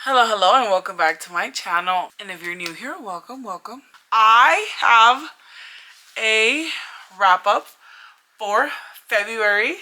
Hello, and welcome back to my channel. And if you're new here, welcome. I have a wrap up for February.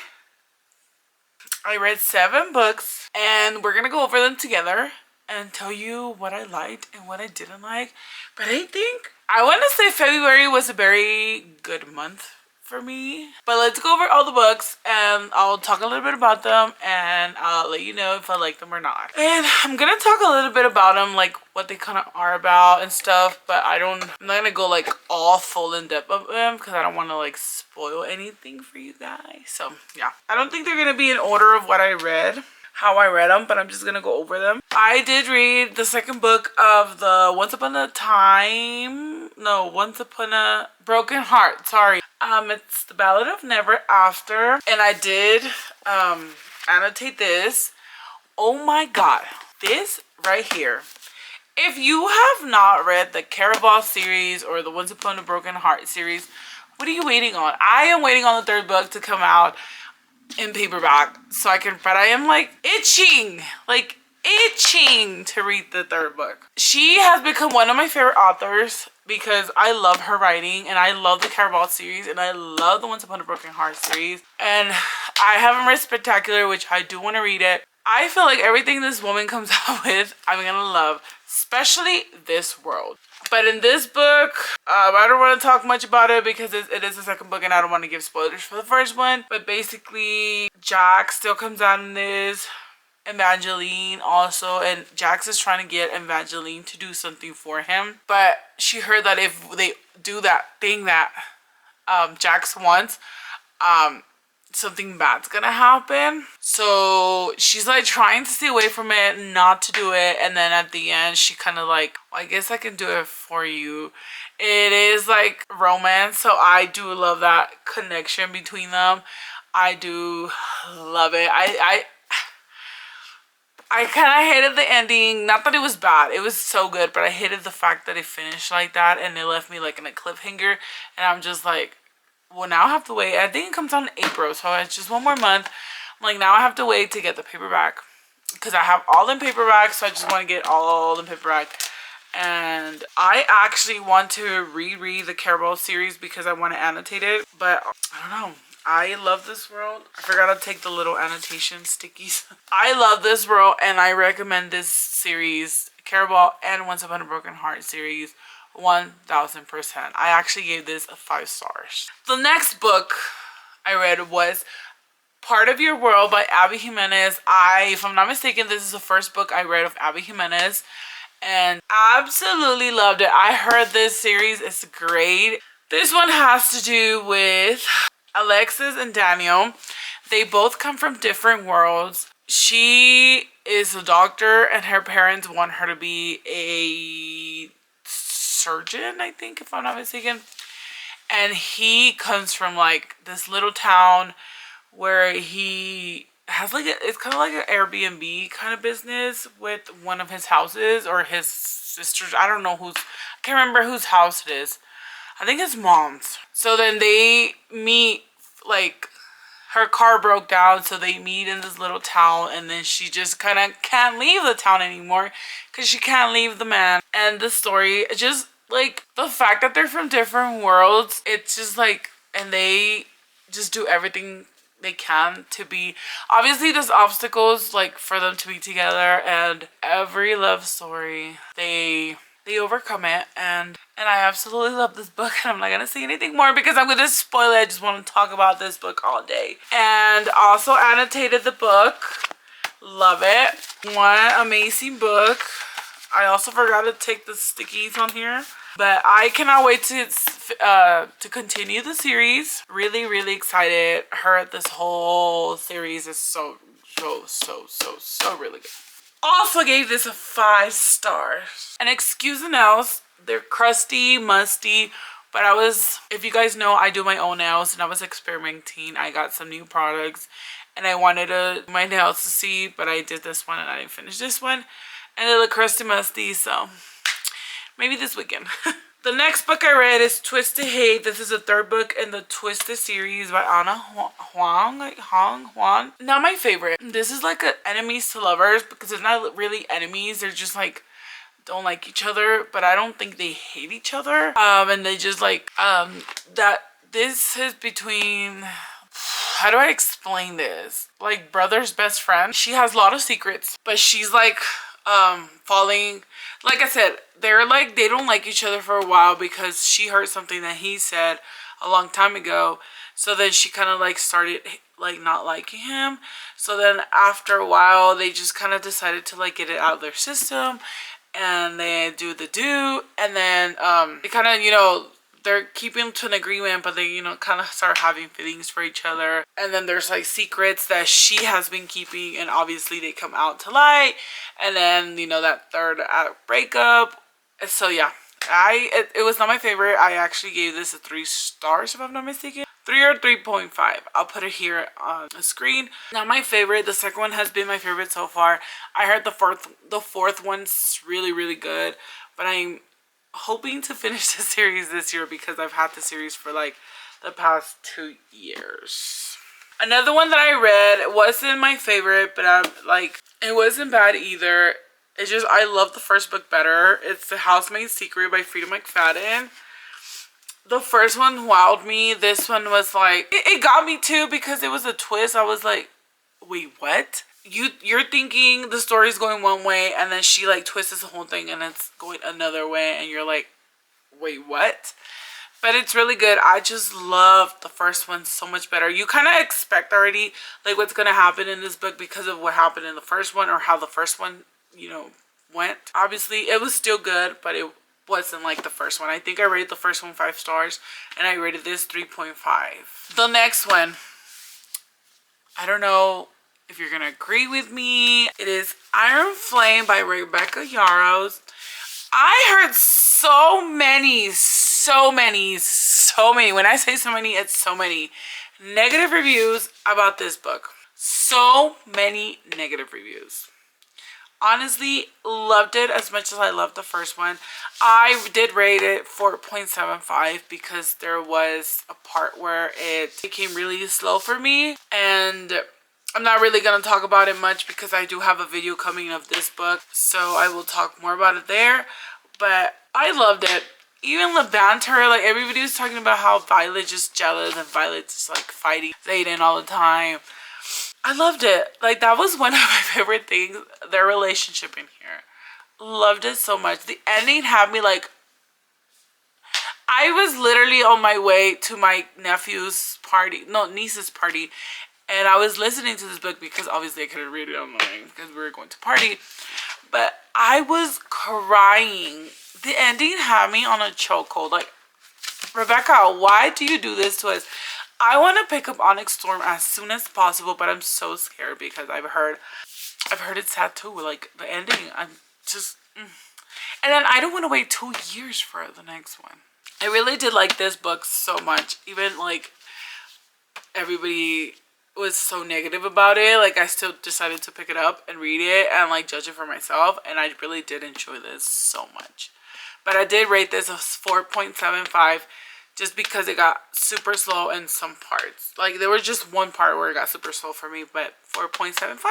I read 7 books, and we're gonna go over them together and tell you what I liked and what I didn't like. But I want to say February was a very good month for me. But let's go over all the books and I'll talk a little bit about them and I'll let you know if I like them or not. And I'm gonna talk a little bit about them, like what they kind of are about and stuff, but I'm not gonna go like all full in depth of them because I don't want to like spoil anything for you guys. So yeah, I don't think they're gonna be in order of what I read, how I read them, but I'm just gonna go over them. I did read the second book of the Once Upon a Broken Heart, sorry. It's the Ballad of Never After, and I did annotate this. Oh my god, this right here. If you have not read the Caraval series or the Once Upon a Broken Heart series, what are you waiting on? I am waiting on the third book to come out in paperback so I can, but I am like itching to read the third book. She has become one of my favorite authors because I love her writing and I love the Caraval series and I love the Once Upon a Broken Heart series. And I haven't read Spectacular, which I do want to read it. I feel like everything this woman comes out with, I'm gonna love, especially this world. But in this book, I don't want to talk much about it because it is the second book and I don't want to give spoilers for the first one. But basically, Jax still comes out in this. Evangeline also, and Jax is trying to get Evangeline to do something for him, but she heard that if they do that thing that Jax wants, something bad's gonna happen. So she's like trying to stay away from it, not to do it, and then at the end she kind of like, well, I guess I can do it for you. It is like romance, so I do love that connection between them. I do love it. I kind of hated the ending. Not that it was bad. It was so good. But I hated the fact that it finished like that. And it left me like in a cliffhanger. And I'm just like, well, now I have to wait. I think it comes out in April. So it's just one more month. I'm like, now I have to wait to get the paperback. Because I have all in paperback. So I just want to get all in paperback. And I actually want to reread the Caraval series because I want to annotate it. But I don't know. I love this world. I forgot to take the little annotation stickies. I love this world and I recommend this series, Caraval and Once Upon a Broken Heart series, 1000%. I actually gave this a 5 stars. The next book I read was Part of Your World by Abby Jimenez. If I'm not mistaken, this is the first book I read of Abby Jimenez and absolutely loved it. I heard this series is great. This one has to do with Alexis and Daniel. They both come from different worlds. She is a doctor and her parents want her to be a surgeon, I think, if I'm not mistaken. And he comes from like this little town where he has like it's kind of like an Airbnb kind of business with one of his houses or his sister's. I don't know I can't remember whose house it is. I think it's mom's. So then they meet, like her car broke down, so they meet in this little town, and then she just kind of can't leave the town anymore because she can't leave the man. And the story, just like the fact that they're from different worlds, it's just like, and they just do everything they can to be, obviously there's obstacles like for them to be together, and every love story they overcome it, and I absolutely love this book. And I'm not gonna say anything more because I'm gonna spoil it. I just want to talk about this book all day. And also annotated the book. Love it. One amazing book. I also forgot to take the stickies on here, but I cannot wait to continue the series. Really excited. This whole series is so really good. Also gave this a 5 stars. And excuse the nails, they're crusty, musty, but if you guys know, I do my own nails and I was experimenting. I got some new products and I wanted my nails to see, but I did this one and I didn't finish this one. And they look crusty, musty, so maybe this weekend. The next book I read is Twisted Hate. This is the third book in the Twisted series by Anna Huang. Not my favorite. This is like a enemies to lovers because it's not really enemies. They're just like don't like each other, but I don't think they hate each other. And they just like that. This is between. How do I explain this? Like brother's best friend. She has a lot of secrets, but she's like falling. Like I said, they're like they don't like each other for a while because she heard something that he said a long time ago. So then she kind of like started like not liking him. So then after a while, they just kind of decided to like get it out of their system, and they do, and then they kind of, you know, they're keeping to an agreement, but they, you know, kind of start having feelings for each other. And then there's like secrets that she has been keeping, and obviously they come out to light. And then, you know, that third breakup. So yeah, it was not my favorite. I actually gave this a 3 stars if I'm not mistaken. 3 or 3.5. I'll put it here on the screen. Not my favorite. The second one has been my favorite so far. I heard the fourth one's really, really good, but I'm hoping to finish the series this year because I've had the series for like the past 2 years. Another one that I read wasn't my favorite, but I'm like, it wasn't bad either. It's just I love the first book better. It's The Housemaid's Secret by Freida McFadden. The first one wowed me. This one was like, it got me too because it was a twist. I was like, wait, what? You're thinking the story's going one way, and then she like twists the whole thing and it's going another way, and you're like, wait, what? But it's really good. I just love the first one so much better. You kind of expect already like what's going to happen in this book because of what happened in the first one, or how the first one, you know, went. Obviously, it was still good, but it wasn't like the first one. I think I rated the first one 5 stars, and I rated this 3.5. The next one, I don't know if you're gonna agree with me. It is Iron Flame by Rebecca Yarros. I heard so many, when I say so many, it's so many negative reviews about this book. So many negative reviews. Honestly, loved it as much as I loved the first one. I did rate it 4.75 because there was a part where it became really slow for me, and I'm not really going to talk about it much because I do have a video coming of this book, so I will talk more about it there. But I loved it. Even the banter, like everybody was talking about how Violet's just jealous and Violet's just like fighting Xaden all the time. I loved it. Like that was one of my favorite things, their relationship in here. Loved it so much. The ending had me like, I was literally on my way to my niece's party, and I was listening to this book because obviously I couldn't read it online because we were going to party, but I was crying. The ending had me on a chokehold. Like, Rebecca, why do you do this to us? I want to pick up Onyx Storm as soon as possible, but I'm so scared because I've heard it's sad too. Like the ending, I'm just, and then I don't want to wait 2 years for the next one. I really did like this book so much. Even like everybody was so negative about it, like I still decided to pick it up and read it and like judge it for myself, and I really did enjoy this so much. But I did rate this a 4.75 just because it got super slow in some parts. Like there was just one part where it got super slow for me, but 4.75,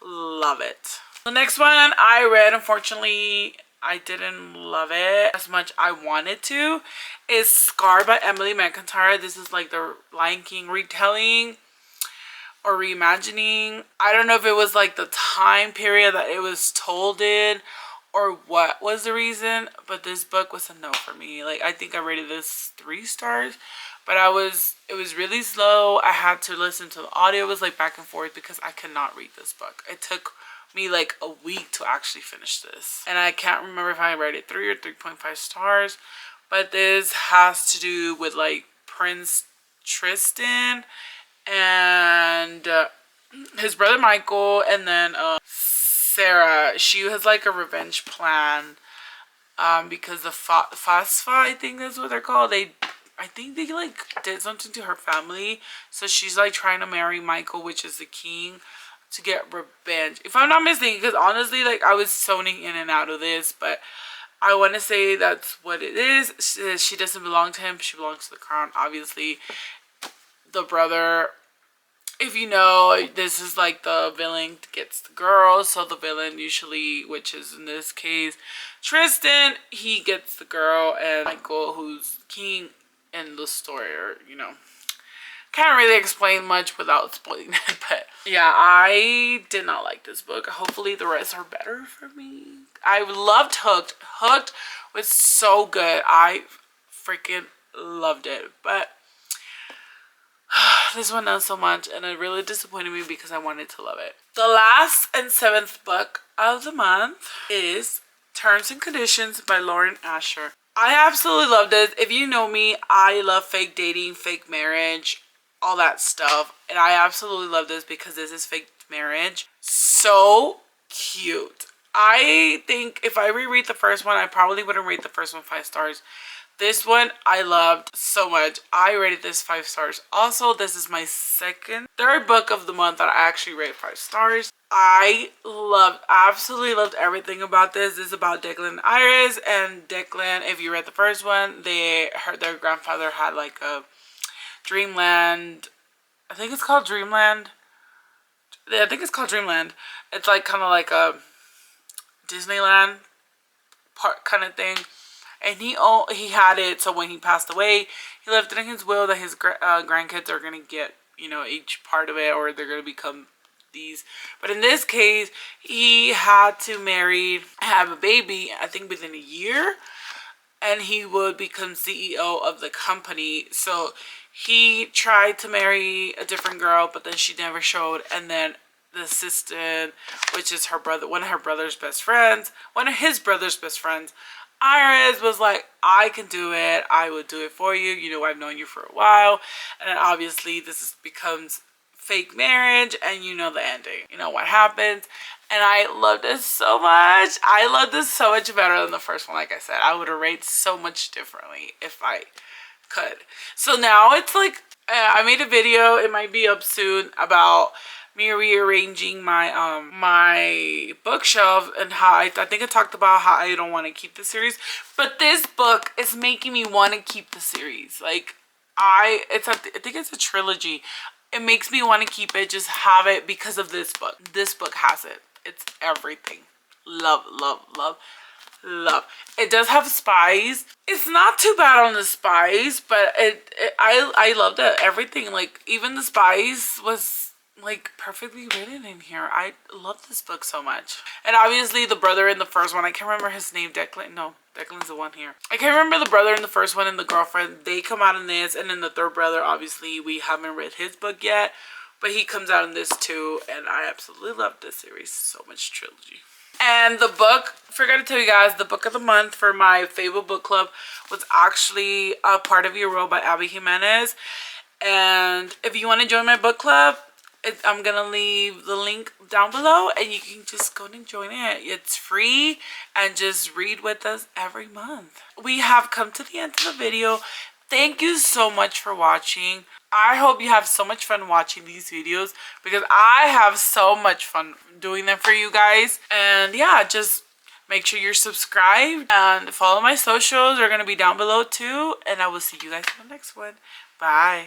love it. The next one I read, unfortunately I didn't love it as much I wanted to, is Scar by Emily McIntyre. This is like the Lion King retelling or reimagining. I don't know if it was like the time period that it was told in or what was the reason, but this book was a no for me. Like I think I rated this 3 stars, but it was really slow. I had to listen to the audio. It was like back and forth because I could not read this book. It took me like a week to actually finish this, and I can't remember if I rated 3 or 3.5 stars, but this has to do with like Prince Tristan and his brother Michael, and then Sarah. She has like a revenge plan because the Fasfa, I think that's what they're called. I think they like did something to her family, so she's like trying to marry Michael, which is the king, to get revenge. If I'm not mistaken, because honestly, like I was zoning in and out of this, but I want to say that's what it is. She doesn't belong to him. She belongs to the crown. Obviously, the brother, if you know, this is like the villain gets the girl. So the villain usually, which is in this case Tristan, he gets the girl, and Michael, who's king in the story, or you know, can't really explain much without spoiling it. But yeah, I did not like this book. Hopefully the rest are better for me. I loved Hooked. Hooked was so good. I freaking loved it. But this one not so much, and it really disappointed me because I wanted to love it. The last and 7th book of the month is Terms and Conditions by Lauren Asher. I absolutely loved it. If you know me, I love fake dating, fake marriage, all that stuff. And I absolutely love this because this is fake marriage. So cute. I think if I reread the first one, I probably wouldn't rate the first one 5 stars. This one I loved so much. I rated this 5 stars. Also, this is my third book of the month that I actually rate 5 stars. I absolutely loved everything about this. This is about Declan and Iris. And Declan, if you read the first one, their grandfather had like a dreamland. I think it's called Dreamland. Yeah, I think it's called Dreamland. It's like kind of like a Disneyland part kind of thing. And he had it, so when he passed away, he left it in his will that his grandkids are going to get, you know, each part of it, or they're going to become these. But in this case, he had to marry, have a baby, I think within a year, and he would become CEO of the company. So he tried to marry a different girl, but then she never showed. And then the assistant, which is her brother, one of his brother's best friends, Iris, was like, I can do it. I would do it for you. You know, I've known you for a while. And then obviously this becomes fake marriage, and you know the ending. You know what happens. And I love this so much. I love this so much better than the first one. Like I said, I would have rated so much differently if I could. So now it's like, I made a video, it might be up soon, about me rearranging my my bookshelf, and how I think I talked about how I don't want to keep the series, but this book is making me want to keep the series. Like I think it's a trilogy. It makes me want to keep it, just have it because of this book. This book has it. It's everything. Love, love, love, love. It does have spies. It's not too bad on the spies, but I loved it. Everything, like even the spies was like perfectly written in here. I love this book so much. And obviously the brother in the first one, I can't remember his name. Declan's the one here. I can't remember the brother in the first one and the girlfriend. They come out in this, and then the third brother, obviously we haven't read his book yet, but he comes out in this too. And I absolutely love this series so much. Trilogy. And the book, forgot to tell you guys, the book of the month for my favorite book club was actually A Part of Your World by Abby Jimenez. And if you want to join my book club, I'm gonna leave the link down below, and you can just go and join it. It's free, and just read with us every month. We have come to the end of the video. Thank you so much for watching. I hope you have so much fun watching these videos, because I have so much fun doing them for you guys. And yeah, just make sure you're subscribed and follow my socials. They're gonna be down below too, and I will see you guys in the next one. Bye.